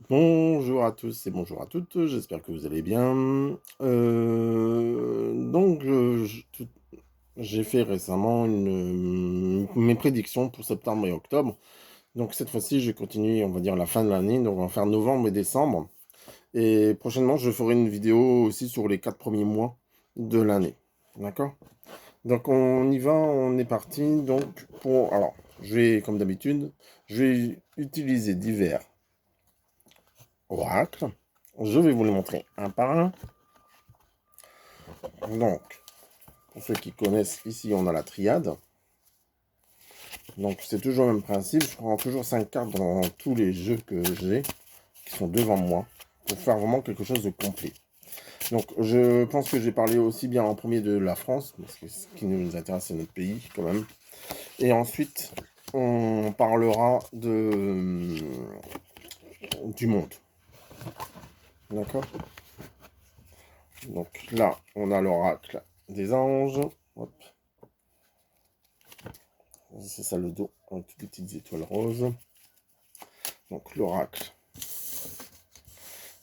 Bonjour à tous et bonjour à toutes, j'espère que vous allez bien. J'ai fait récemment mes prédictions pour septembre et octobre. Donc cette fois-ci, je vais continuer, on va dire, la fin de l'année. Donc on va faire novembre et décembre. Et prochainement, je ferai une vidéo aussi sur les 4 premiers mois de l'année. D'accord? Donc on y va, on est parti. Alors, comme d'habitude, je vais utiliser divers oracles. Je vais vous les montrer un par un. Donc, pour ceux qui connaissent, ici on a la triade. Donc c'est toujours le même principe, je prends toujours 5 cartes dans tous les jeux que j'ai, qui sont devant moi, pour faire vraiment quelque chose de complet. Donc je pense que j'ai parlé aussi bien en premier de la France, parce que ce qui nous intéresse c'est notre pays quand même. Et ensuite on parlera du monde. D'accord? Donc là on a l'oracle des anges. Hop. C'est ça le dos, avec toutes les petites étoiles roses. Donc l'oracle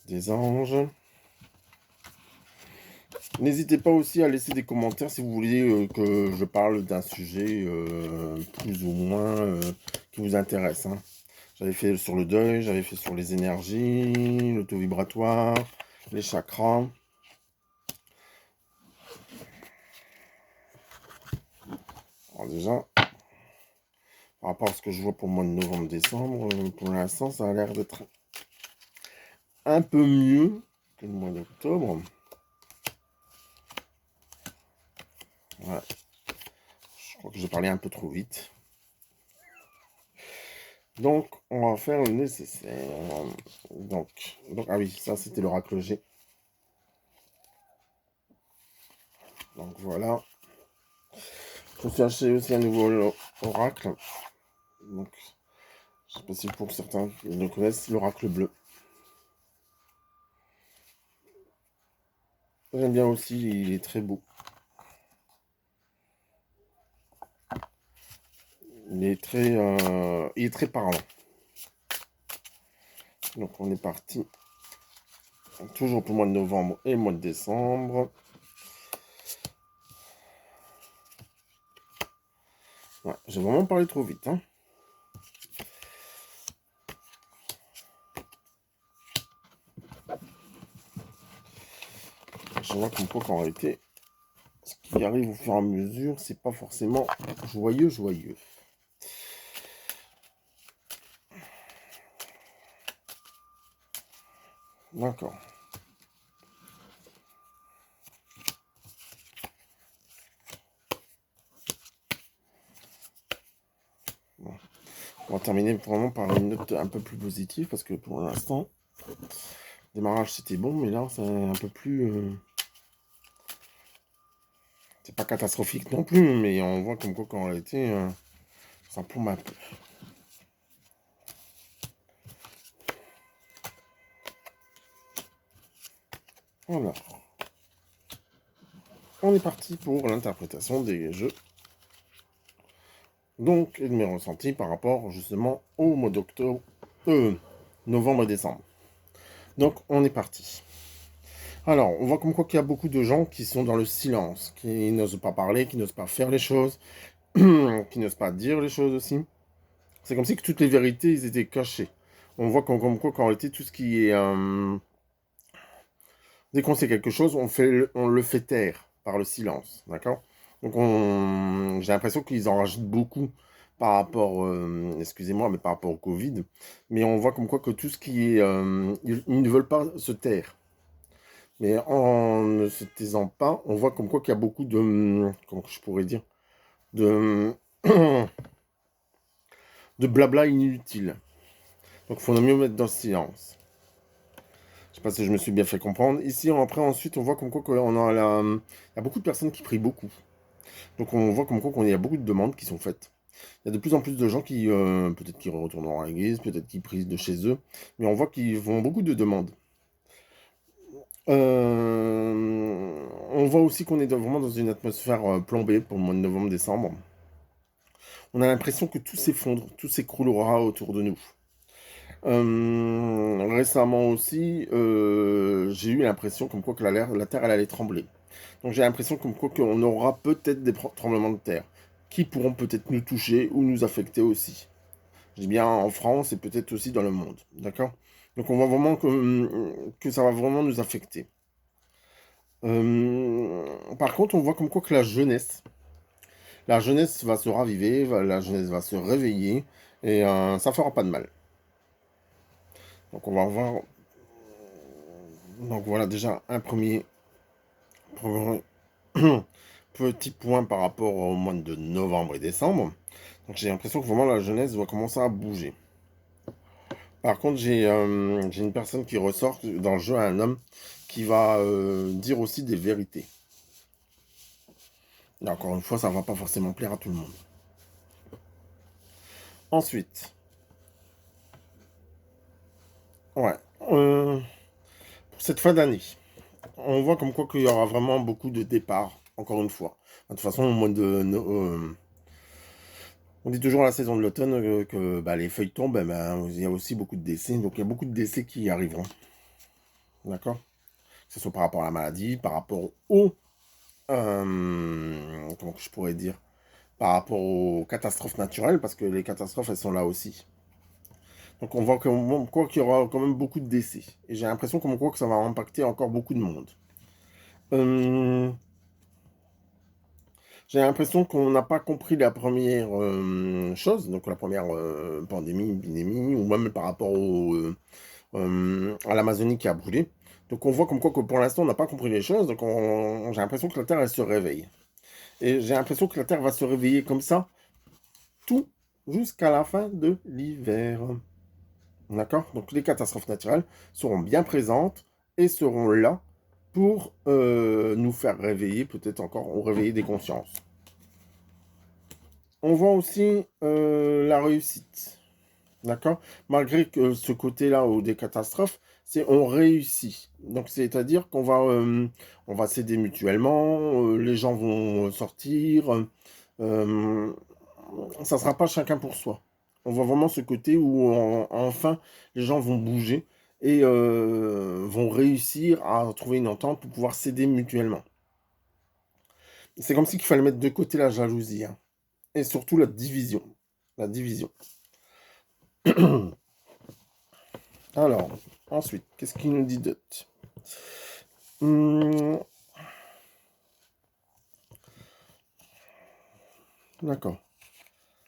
des anges. N'hésitez pas aussi à laisser des commentaires si vous voulez que je parle d'un sujet plus ou moins qui vous intéresse. Hein. J'avais fait sur le deuil, j'avais fait sur les énergies, l'auto-vibratoire, les chakras. Alors déjà, par rapport à ce que je vois pour le mois de novembre-décembre, pour l'instant, ça a l'air d'être un peu mieux que le mois d'octobre. Ouais. Je crois que j'ai parlé un peu trop vite. Donc, on va faire le nécessaire. Ah oui, ça c'était l'oracle G. Donc voilà. Je me suis acheté aussi un nouveau oracle. Donc, je sais pas si pour certains qui le connaissent, l'oracle bleu. J'aime bien aussi, il est très beau. Il est très parlant. Donc on est parti. Toujours pour le mois de novembre et le mois de décembre. Ouais, j'ai vraiment parlé trop vite. Hein. Je vois comme quoi qu'en réalité, ce qui arrive au fur et à mesure, c'est pas forcément joyeux. D'accord. Bon. On va terminer vraiment par une note un peu plus positive parce que pour l'instant, le démarrage c'était bon, mais là c'est un peu plus. C'est pas catastrophique non plus, mais on voit comme quoi qu'en réalité, ça plombe un peu. Voilà. On est parti pour l'interprétation des jeux. Donc, et de mes ressentis par rapport justement au mois d'octobre, novembre et décembre. Donc, on est parti. Alors, on voit comme quoi qu'il y a beaucoup de gens qui sont dans le silence, qui n'osent pas parler, qui n'osent pas faire les choses, qui n'osent pas dire les choses aussi. C'est comme si que toutes les vérités, ils étaient cachées. On voit comme quoi qu'en réalité, tout ce qui est... dès qu'on sait quelque chose, on le fait taire par le silence, d'accord? Donc j'ai l'impression qu'ils en rajoutent beaucoup par rapport, excusez-moi, mais par rapport au Covid. Mais on voit comme quoi que tout ce qui est... ils ne veulent pas se taire. Mais en ne se taisant pas, on voit comme quoi qu'il y a beaucoup de... comment je pourrais dire? De... de blabla inutile. Donc il faudrait mieux mettre dans le silence. Je sais pas si je me suis bien fait comprendre. Ici, après, ensuite, on voit comme quoi qu'on a il y a beaucoup de personnes qui prient beaucoup. Donc on voit comme quoi qu'il y a beaucoup de demandes qui sont faites. Il y a de plus en plus de gens qui, peut-être qui retournent à l'église, peut-être qui prient de chez eux, mais on voit qu'ils font beaucoup de demandes. On voit aussi qu'on est vraiment dans une atmosphère plombée pour le mois de novembre-décembre. On a l'impression que tout s'effondre, tout s'écroulera autour de nous. Récemment aussi, j'ai eu l'impression comme quoi que la Terre elle allait trembler. Donc j'ai l'impression comme quoi qu'on aura peut-être des tremblements de terre qui pourront peut-être nous toucher ou nous affecter aussi. Je dis bien en France et peut-être aussi dans le monde, d'accord? Donc on voit vraiment que ça va vraiment nous affecter. Par contre, on voit comme quoi que la jeunesse va se raviver, la jeunesse va se réveiller et ça fera pas de mal. Donc on va voir. Donc voilà déjà un premier petit point par rapport au mois de novembre et décembre. Donc j'ai l'impression que vraiment la jeunesse va commencer à bouger. Par contre, j'ai une personne qui ressort dans le jeu, un homme qui va dire aussi des vérités. Et encore une fois, ça va pas forcément plaire à tout le monde. Ensuite, ouais, euh, pour cette fin d'année, on voit comme quoi qu'il y aura vraiment beaucoup de départs, encore une fois. De toute façon, au mois on dit toujours à la saison de l'automne que bah, les feuilles tombent, il y a aussi beaucoup de décès. Donc il y a beaucoup de décès qui arriveront. D'accord? Que ce soit par rapport à la maladie, par rapport au... comment que je pourrais dire? Par rapport aux catastrophes naturelles, parce que les catastrophes, elles sont là aussi. Donc on voit quoi qu'il y aura quand même beaucoup de décès. Et j'ai l'impression comme quoi que ça va impacter encore beaucoup de monde. Euh, j'ai l'impression qu'on n'a pas compris la première chose, donc la première pandémie, épidémie, ou même par rapport à l'Amazonie qui a brûlé. Donc on voit comme quoi que pour l'instant on n'a pas compris les choses, donc j'ai l'impression que la Terre elle se réveille. Et j'ai l'impression que la Terre va se réveiller comme ça, tout jusqu'à la fin de l'hiver. D'accord? Donc les catastrophes naturelles seront bien présentes et seront là pour nous faire réveiller, peut-être encore, ou réveiller des consciences. On voit aussi la réussite. D'accord? Malgré que ce côté-là ou des catastrophes, c'est on réussit. Donc c'est-à-dire on va s'aider mutuellement, les gens vont sortir, euh, ça sera pas chacun pour soi. On voit vraiment ce côté où enfin les gens vont bouger et vont réussir à trouver une entente pour pouvoir s'aider mutuellement. C'est comme si qu'il fallait mettre de côté la jalousie, hein, et surtout la division. La division. Alors, ensuite, qu'est-ce qu'il nous dit d'autre? Hum, d'accord.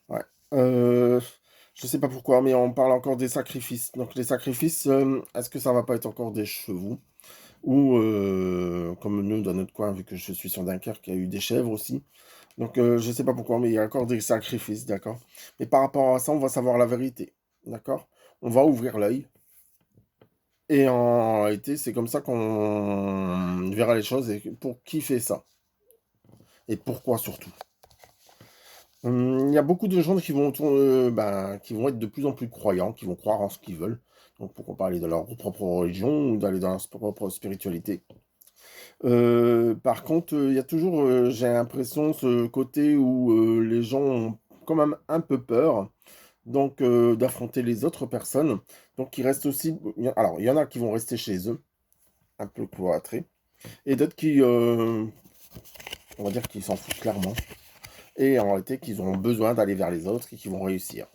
Ouais. Je sais pas pourquoi, mais on parle encore des sacrifices. Donc les sacrifices, est-ce que ça va pas être encore des chevaux? Ou comme nous dans notre coin, vu que je suis sur Dunkerque, il y a eu des chèvres aussi. Donc je sais pas pourquoi, mais il y a encore des sacrifices, d'accord? Mais par rapport à ça, on va savoir la vérité, d'accord? On va ouvrir l'œil. Et en réalité, c'est comme ça qu'on verra les choses et pour qui fait ça. Et pourquoi surtout. Il y a beaucoup de gens qui vont être de plus en plus croyants, qui vont croire en ce qu'ils veulent. Donc pourquoi pas aller dans leur propre religion ou d'aller dans leur propre spiritualité. Par contre, il y a toujours, j'ai l'impression, ce côté où les gens ont quand même un peu peur donc d'affronter les autres personnes. Donc ils restent aussi... Alors, il y en a qui vont rester chez eux, un peu cloîtrés, et d'autres qui, on va dire qu'ils s'en foutent clairement, et en réalité qu'ils auront besoin d'aller vers les autres et qu'ils vont réussir.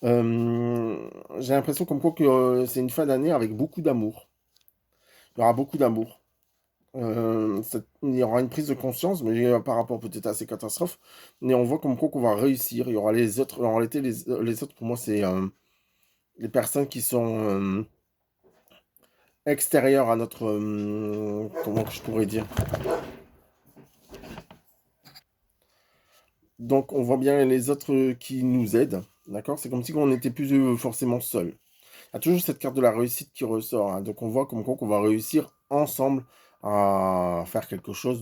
J'ai l'impression comme quoi que c'est une fin d'année avec beaucoup d'amour. Il y aura beaucoup d'amour. Il y aura une prise de conscience, mais par rapport peut-être à ces catastrophes, mais on voit comme quoi qu'on va réussir. Il y aura les autres, en réalité, les autres, pour moi, c'est les personnes qui sont extérieures à notre, comment je pourrais dire. Donc, on voit bien les autres qui nous aident, d'accord? C'est comme si on n'était plus forcément seul. Il y a toujours cette carte de la réussite qui ressort, hein. Donc, on voit comme quoi qu'on va réussir ensemble à faire quelque chose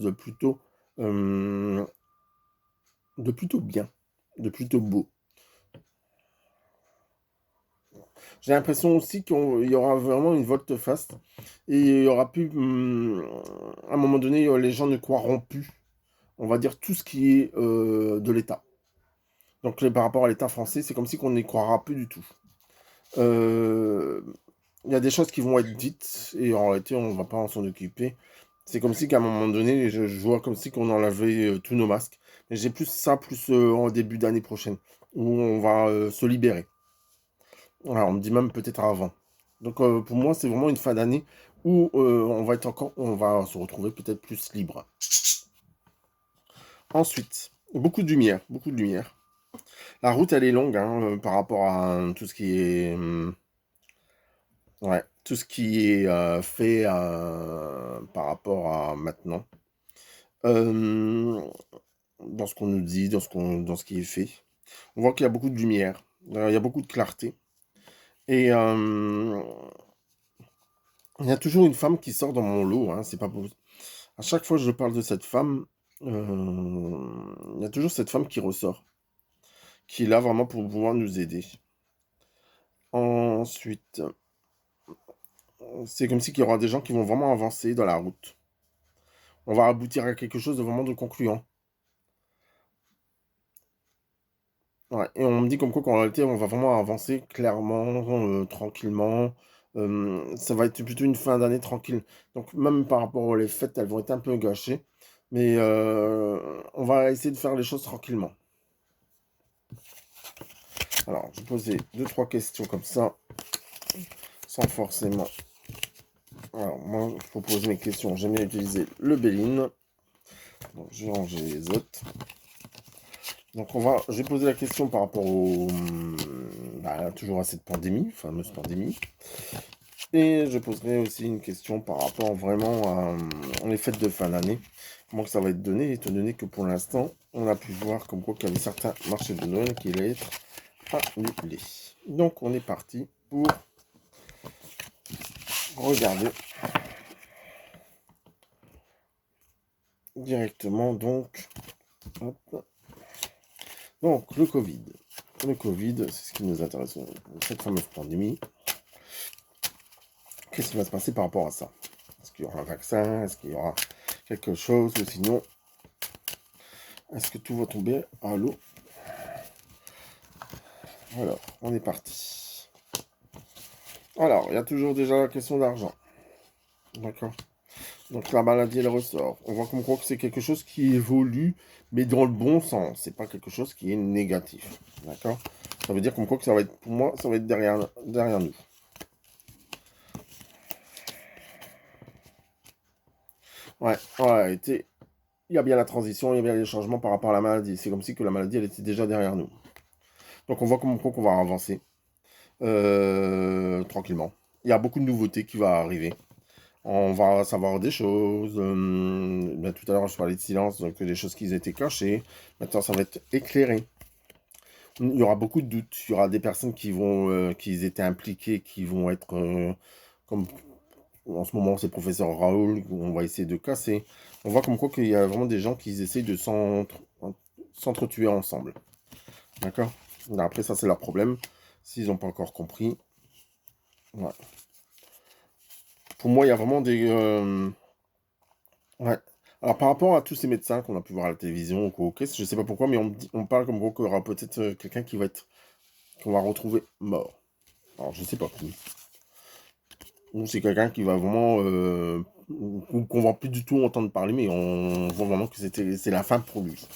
euh, de plutôt bien, de plutôt beau. J'ai l'impression aussi qu'il y aura vraiment une volte-face et il y aura plus, à un moment donné, les gens ne croiront plus, on va dire, tout ce qui est de l'État. Donc par rapport à l'État français, c'est comme si qu'on n'y croira plus du tout. Il y a des choses qui vont être dites et en réalité, on va pas s'en occuper. C'est comme si qu'à un moment donné, je vois comme si qu'on enlevait tous nos masques. Mais j'ai plus ça, plus en début d'année prochaine, où on va se libérer. Voilà, on me dit même peut-être avant. Donc pour moi, c'est vraiment une fin d'année où on va se retrouver peut-être plus libre. Ensuite, beaucoup de lumière, beaucoup de lumière. La route, elle est longue hein, par rapport à tout ce qui est, ouais, tout ce qui est fait par rapport à maintenant. Euh, dans ce qu'on nous dit, dans ce qui est fait. On voit qu'il y a beaucoup de lumière, il y a beaucoup de clarté. Et il y a toujours une femme qui sort dans mon lot, hein, c'est pas pour... À chaque fois que je parle de cette femme, il y a toujours cette femme qui ressort, qui est là vraiment pour pouvoir nous aider. Ensuite, c'est comme si qu'il y aura des gens qui vont vraiment avancer dans la route. On va aboutir à quelque chose de vraiment de concluant. Ouais, et on me dit comme quoi qu'en réalité, on va vraiment avancer clairement, tranquillement. Ça va être plutôt une fin d'année tranquille. Donc même par rapport aux les fêtes, elles vont être un peu gâchées. Mais on va essayer de faire les choses tranquillement. Alors, je vais poser deux, trois questions comme ça, sans forcément... Alors, moi, pour poser mes questions, j'aime bien utiliser le Béline. Donc, je vais ranger les autres. Donc, je vais poser la question par rapport toujours à cette pandémie, fameuse pandémie. Et je poserai aussi une question par rapport vraiment à les fêtes de fin d'année. Comment que ça va être donné, étant donné que pour l'instant, on a pu voir comme quoi qu'il y avait certains marchés de Noël qui allaient être annulés. Donc, on est parti pour regarder directement. Hop. Donc, le Covid. Le Covid, c'est ce qui nous intéresse, cette fameuse pandémie. Qu'est-ce qui va se passer par rapport à ça? Est-ce qu'il y aura un vaccin? Est-ce qu'il y aura quelque chose? Ou sinon, est-ce que tout va tomber à l'eau? Alors, on est parti. Alors, il y a toujours déjà la question d'argent. D'accord. Donc la maladie, elle ressort. On voit comme quoi que c'est quelque chose qui évolue, mais dans le bon sens. C'est pas quelque chose qui est négatif. D'accord. Ça veut dire comme quoi que ça va être, pour moi, ça va être derrière nous. Ouais, ouais, il y a bien la transition, il y a bien les changements par rapport à la maladie. C'est comme si que la maladie, elle était déjà derrière nous. Donc on voit comme quoi qu'on va avancer tranquillement. Il y a beaucoup de nouveautés qui vont arriver. On va savoir des choses. Tout à l'heure, je parlais de silence, donc des choses qui étaient cachées. Maintenant, ça va être éclairé. Il y aura beaucoup de doutes. Il y aura des personnes qui étaient impliquées, qui vont être, comme en ce moment, c'est le professeur Raoul, on va essayer de casser. On voit comme quoi qu'il y a vraiment des gens qui essayent de s'entretuer ensemble. D'accord? Après, ça, c'est leur problème. S'ils n'ont pas encore compris. Ouais. Pour moi, il y a vraiment des... ouais. Alors, par rapport à tous ces médecins qu'on a pu voir à la télévision ou quoi, je sais pas pourquoi, mais on parle comme quoi qu'il y aura peut-être quelqu'un qu'on va retrouver mort. Alors, je sais pas qui. Ou c'est quelqu'un qui va vraiment... ou qu'on va plus du tout entendre parler, mais on voit vraiment que c'est la fin pour lui.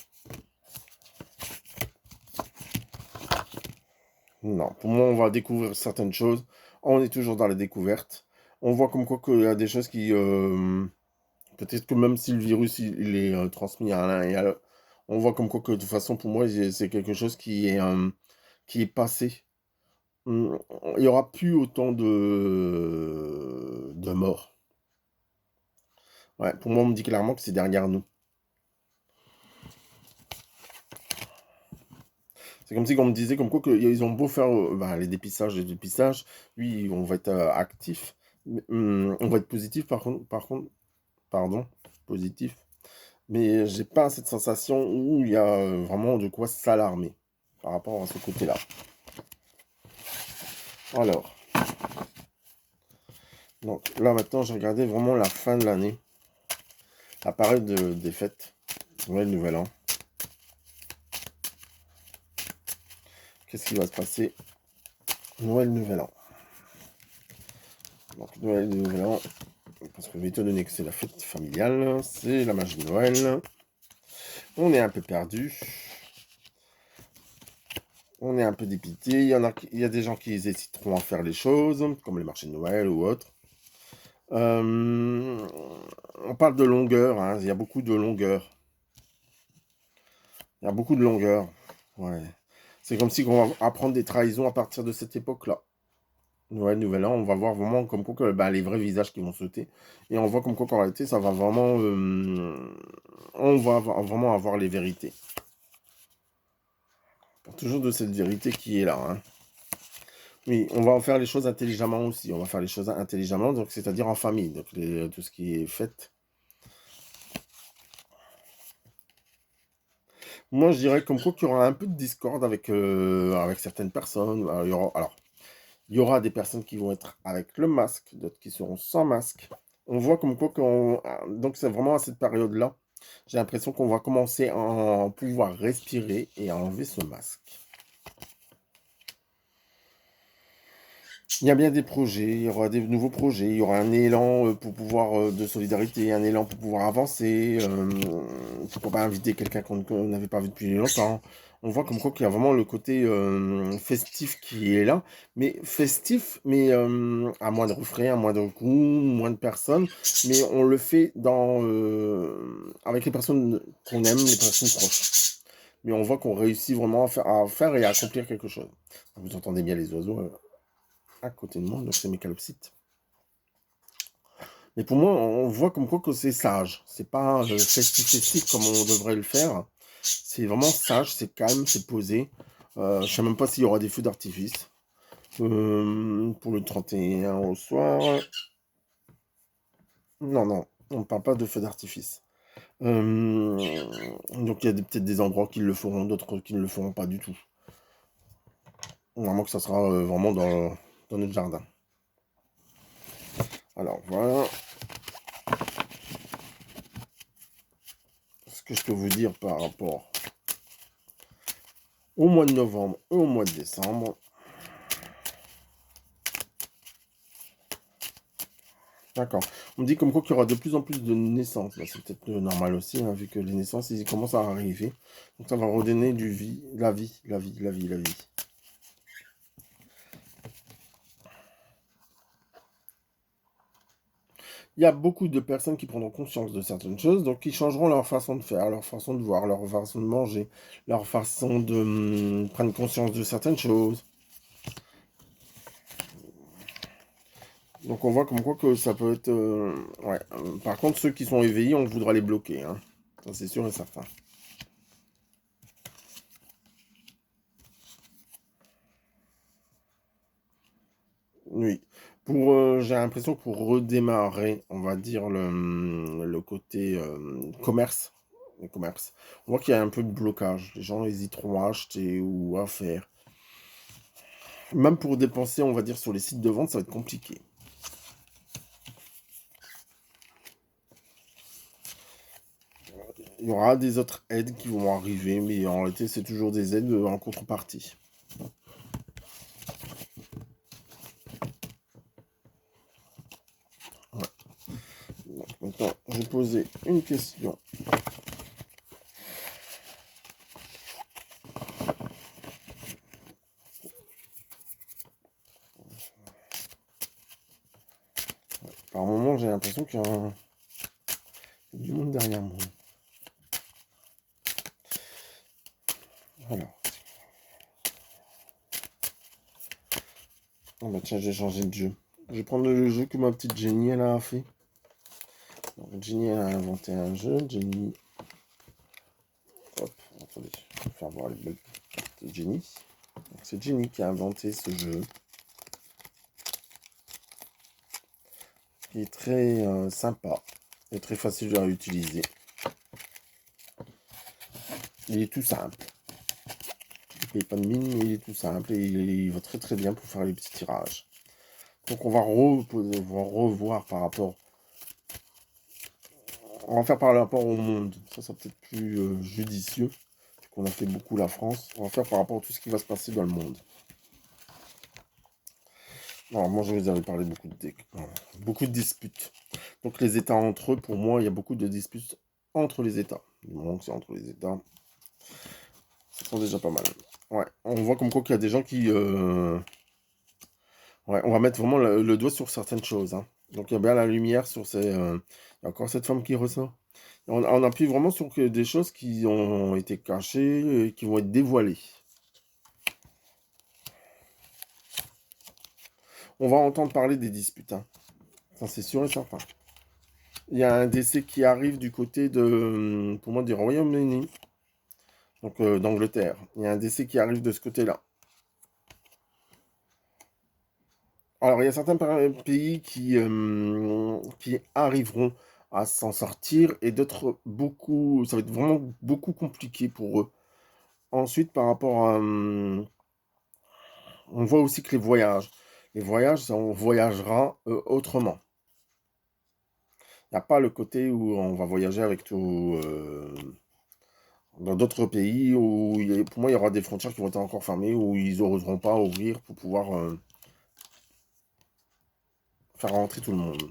Non, pour moi, on va découvrir certaines choses. On est toujours dans la découverte. On voit comme quoi qu'il y a des choses qui... peut-être que même si le virus, il est transmis à l'un et à l'autre, on voit comme quoi que de toute façon, pour moi, c'est quelque chose qui est passé. Il n'y aura plus autant de morts. Ouais, pour moi, on me dit clairement que c'est derrière nous. C'est comme si on me disait comme quoi qu'ils ont beau faire les dépistages, oui, on va être actif, on va être positif par contre, pardon, positif, mais j'ai pas cette sensation où il y a vraiment de quoi s'alarmer par rapport à ce côté-là. Alors, donc là maintenant, j'ai regardé vraiment la fin de l'année, la période des fêtes, Noël, Nouvel An. Qu'est-ce qui va se passer Noël, Nouvel An. Donc Noël, Nouvel An, parce que étant donné que c'est la fête familiale, c'est la magie de Noël. On est un peu perdu. On est un peu dépité. Il y a des gens qui hésiteront à faire les choses, comme les marchés de Noël ou autres. On parle de longueur, hein. Il y a beaucoup de longueur. Il y a beaucoup de longueur. Ouais. C'est comme si on va apprendre des trahisons à partir de cette époque-là. Noël, Nouvel An, on va voir vraiment comme quoi que, les vrais visages qui vont sauter. Et on voit comme quoi qu'en réalité, ça va vraiment... on va vraiment avoir les vérités. On parle toujours de cette vérité qui est là, hein. Oui, on va en faire les choses intelligemment aussi. On va faire les choses intelligemment, donc c'est-à-dire en famille. Donc tout ce qui est fait. Moi, je dirais comme quoi qu'il y aura un peu de discorde avec certaines personnes. Alors, il y aura des personnes qui vont être avec le masque, d'autres qui seront sans masque. On voit comme quoi donc c'est vraiment à cette période-là, j'ai l'impression qu'on va commencer à pouvoir respirer et à enlever ce masque. Il y a bien des projets, il y aura des nouveaux projets, il y aura un élan pour pouvoir de solidarité, un élan pour pouvoir avancer. Pourquoi pas inviter quelqu'un qu'on n'avait pas vu depuis longtemps. On voit comme quoi qu'il y a vraiment le côté festif qui est là, mais festif, mais à moindre frais, à moindre coût, moins de personnes, mais on le fait avec les personnes qu'on aime, les personnes proches. Mais on voit qu'on réussit vraiment à faire et à accomplir quelque chose. Vous entendez bien les oiseaux à côté de moi, donc c'est mes calopsites. Mais pour moi, on voit comme quoi que c'est sage. C'est pas festif comme on devrait le faire. C'est vraiment sage, c'est calme, c'est posé. Je sais même pas s'il y aura des feux d'artifice. Pour le 31 au soir. Non, non, on ne parle pas de feux d'artifice. Donc il y a peut-être des endroits qui le feront, d'autres qui ne le feront pas du tout. Vraiment que ça sera vraiment dans notre jardin. Alors voilà ce que je peux vous dire par rapport au mois de novembre et au mois de décembre. D'accord. On me dit comme quoi qu'il y aura de plus en plus de naissances. Bah, c'est peut-être normal aussi, hein, vu que les naissances, ils commencent à arriver. Donc ça va redonner du vie, la vie, la vie, la vie, la vie. Il y a beaucoup de personnes qui prendront conscience de certaines choses, donc qui changeront leur façon de faire, leur façon de voir, leur façon de manger, leur façon de prendre conscience de certaines choses. Donc on voit comme quoi que ça peut être... ouais. Par contre, ceux qui sont éveillés, on voudra les bloquer, hein. Ça, c'est sûr et certain. Oui. J'ai l'impression que pour redémarrer, on va dire le côté commerce, le commerce, on voit qu'il y a un peu de blocage. Les gens hésiteront à acheter ou à faire. Même pour dépenser, on va dire, sur les sites de vente, ça va être compliqué. Il y aura des autres aides qui vont arriver, mais en réalité, c'est toujours des aides en contrepartie. Ouais. Donc, maintenant, je vais poser une question. Par moment, j'ai l'impression qu'il y a du monde derrière moi. Voilà. Oh bah tiens, j'ai changé de jeu. Je vais prendre le jeu que ma petite Jenny elle a fait. Donc, Jenny elle a inventé un jeu. Jenny. Hop, attendez, je vais faire voir les belles de Jenny. C'est Jenny qui a inventé ce jeu. Qui est très sympa et très facile à utiliser. Il est tout simple. Il ne paye pas de mine, mais il est tout simple et il va très très bien pour faire les petits tirages. Donc on va revoir par rapport. On va faire par rapport au monde. Ça peut-être plus judicieux. Qu'on a fait beaucoup la France. On va faire par rapport à tout ce qui va se passer dans le monde. Alors, moi, je vous avais parlé beaucoup de disputes. Donc, les États entre eux, pour moi, il y a beaucoup de disputes entre les États. Du moment que c'est entre les États, ça sent déjà pas mal. Ouais, on voit comme quoi qu'il y a des gens qui... Ouais, on va mettre vraiment le doigt sur certaines choses, hein. Donc, il y a bien la lumière sur ces... Il y a encore cette femme qui ressort. On appuie vraiment sur des choses qui ont été cachées et qui vont être dévoilées. On va entendre parler des disputes, hein. Ça, c'est sûr et certain. Il y a un décès qui arrive du côté de, pour moi, du Royaume-Uni, donc d'Angleterre. Il y a un décès qui arrive de ce côté-là. Alors, il y a certains pays qui arriveront à s'en sortir et d'autres beaucoup, ça va être vraiment beaucoup compliqué pour eux. Ensuite, par rapport à, on voit aussi que les voyages, on voyagera autrement. Il n'y a pas le côté où on va voyager avec tout, dans d'autres pays où, pour moi, il y aura des frontières qui vont être encore fermées, où ils n'oseront pas ouvrir pour pouvoir faire rentrer tout le monde.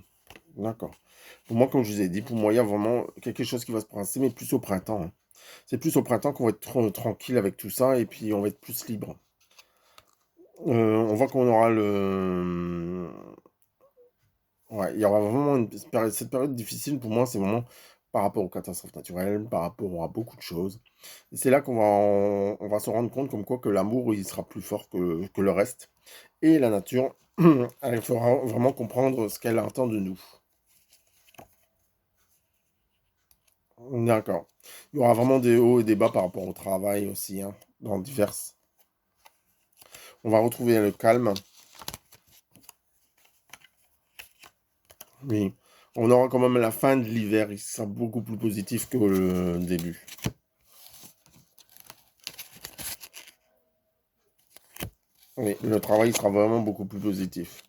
D'accord. Pour moi, comme je vous ai dit, pour moi, il y a vraiment quelque chose qui va se passer, mais plus au printemps, hein. C'est plus au printemps qu'on va être tranquille avec tout ça, et puis on va être plus libre. On voit qu'on aura le... Ouais, il y aura vraiment cette période difficile pour moi, c'est vraiment par rapport aux catastrophes naturelles, par rapport à beaucoup de choses. Et c'est là on va se rendre compte comme quoi que l'amour, il sera plus fort que le reste. Et la nature, elle fera vraiment comprendre ce qu'elle attend de nous. D'accord. Il y aura vraiment des hauts et des bas par rapport au travail aussi, hein, dans diverses. On va retrouver le calme. Oui. On aura quand même la fin de l'hiver, il sera beaucoup plus positif que le début. Oui, le travail sera vraiment beaucoup plus positif.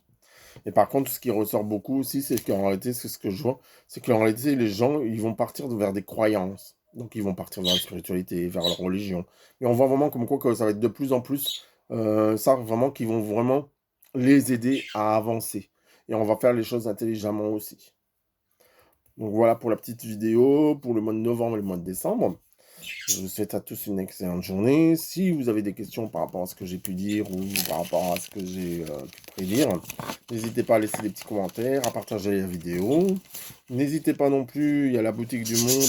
Et par contre, ce qui ressort beaucoup aussi, c'est qu'en réalité, c'est ce que je vois, c'est qu'en réalité, les gens, ils vont partir vers des croyances. Donc, ils vont partir vers la spiritualité, vers la religion. Et on voit vraiment comme quoi que ça va être de plus en plus, ça, vraiment, qui vont vraiment les aider à avancer. Et on va faire les choses intelligemment aussi. Donc, voilà pour la petite vidéo, pour le mois de novembre et le mois de décembre. Je vous souhaite à tous une excellente journée. Si vous avez des questions par rapport à ce que j'ai pu dire ou par rapport à ce que j'ai pu prédire, n'hésitez pas à laisser des petits commentaires, à partager la vidéo. N'hésitez pas non plus, il y a la boutique du monde.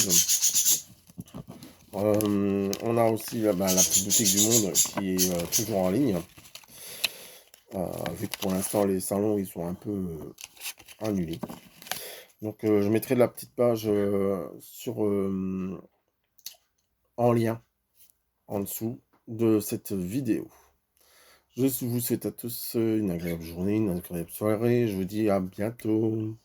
On a aussi la petite boutique du monde qui est toujours en ligne. Vu que pour l'instant les salons ils sont un peu annulés. Donc je mettrai la petite page en lien en dessous de cette vidéo. Je vous souhaite à tous une agréable journée, une agréable soirée. Je vous dis à bientôt.